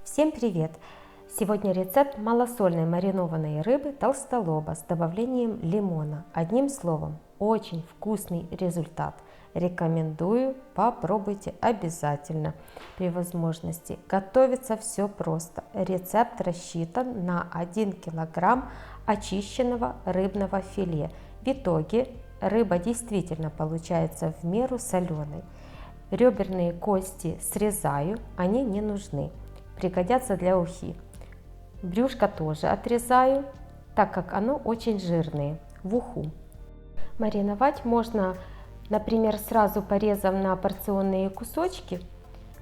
Всем привет! Сегодня рецепт малосольной маринованной рыбы толстолоба с добавлением лимона. Одним словом, очень вкусный результат. Рекомендую, попробуйте обязательно при возможности. Готовится все просто. Рецепт рассчитан на 1 килограмм очищенного рыбного филе. В итоге рыба действительно получается в меру соленой. Реберные кости срезаю, они не нужны. Пригодятся для ухи. Брюшко тоже отрезаю, так как оно очень жирное, в уху. Мариновать можно, например, сразу порезав на порционные кусочки,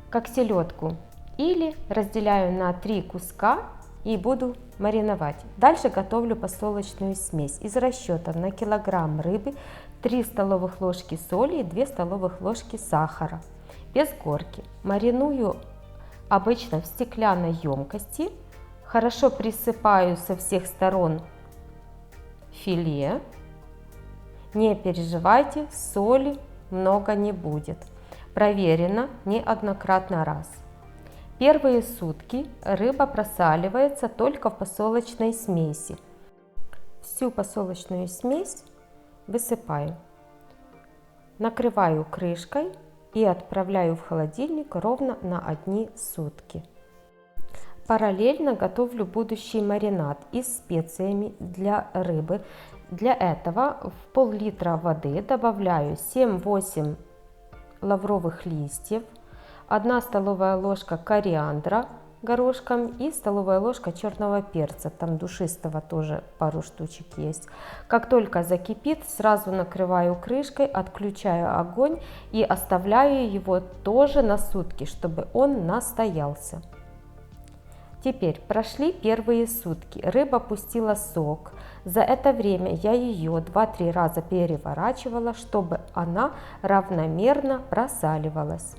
как селедку, или разделяю на 3 куска и буду мариновать. Дальше готовлю посолочную смесь из расчета на килограмм рыбы 3 столовых ложки соли и 2 столовых ложки сахара, без горки. Мариную обычно в стеклянной емкости, хорошо присыпаю со всех сторон филе. Не переживайте, соли много не будет. Проверено неоднократно раз. Первые сутки рыба просаливается только в посолочной смеси. Всю посолочную смесь высыпаю, накрываю крышкой и отправляю в холодильник ровно на 1 сутки. Параллельно готовлю будущий маринад и с специями для рыбы. Для этого в пол-литра воды добавляю 7-8 лавровых листьев, 1 столовая ложка кориандра горошком и столовая ложка черного перца, там душистого тоже пару штучек есть. Как только закипит, сразу накрываю крышкой, отключаю огонь и оставляю его тоже на сутки, чтобы он настоялся. Теперь прошли первые сутки, рыба пустила сок. За это время я ее 2-3 раза переворачивала, чтобы она равномерно просаливалась.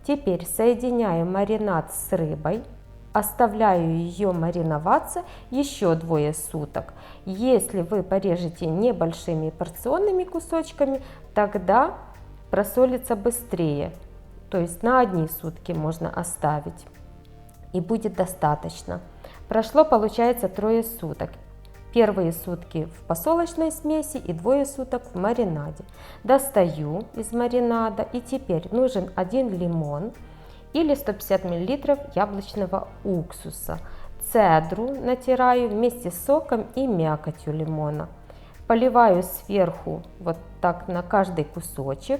Теперь соединяю маринад с рыбой. Оставляю ее мариноваться еще 2 суток. Если вы порежете небольшими порционными кусочками, тогда просолится быстрее. То есть на 1 сутки можно оставить и будет достаточно. Прошло, получается, 3 суток. Первые сутки в посолочной смеси и 2 суток в маринаде. Достаю из маринада, и теперь нужен 1 лимон или 150 мл яблочного уксуса. Цедру натираю вместе с соком и мякотью лимона. Поливаю сверху вот так на каждый кусочек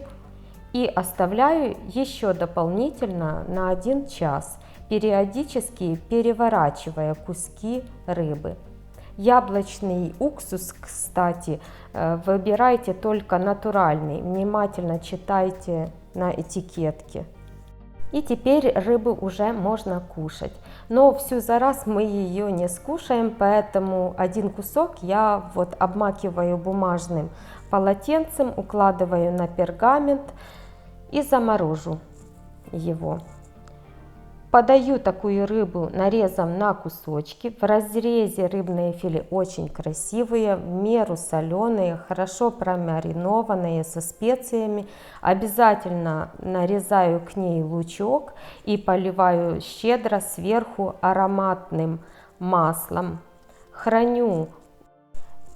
и оставляю еще дополнительно на 1 час, периодически переворачивая куски рыбы. Яблочный уксус, кстати, выбирайте только натуральный, внимательно читайте на этикетке. И теперь рыбу уже можно кушать. Но всю за раз мы ее не скушаем, поэтому 1 кусок я вот обмакиваю бумажным полотенцем, укладываю на пергамент и заморожу его. Подаю такую рыбу нарезом на кусочки. В разрезе рыбные филе очень красивые, в меру соленые, хорошо промаринованные со специями. Обязательно нарезаю к ней лучок и поливаю щедро сверху ароматным маслом. Храню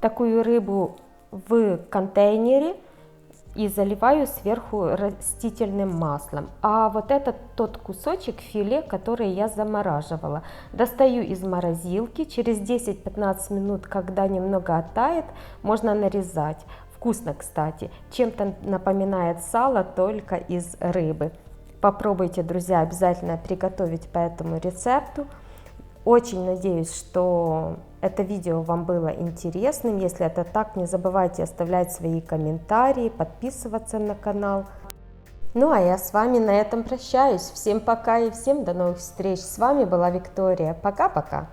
такую рыбу в контейнере и заливаю сверху растительным маслом. А вот этот тот кусочек филе, который я замораживала, достаю из морозилки. Через 10-15 минут, когда немного оттает, можно нарезать. Вкусно, кстати, чем-то напоминает сало, только из рыбы. Попробуйте, друзья, обязательно приготовить по этому рецепту. Очень надеюсь, что это видео вам было интересным. Если это так, не забывайте оставлять свои комментарии, подписываться на канал. Ну а я с вами на этом прощаюсь. Всем пока и всем до новых встреч. С вами была Виктория. Пока-пока.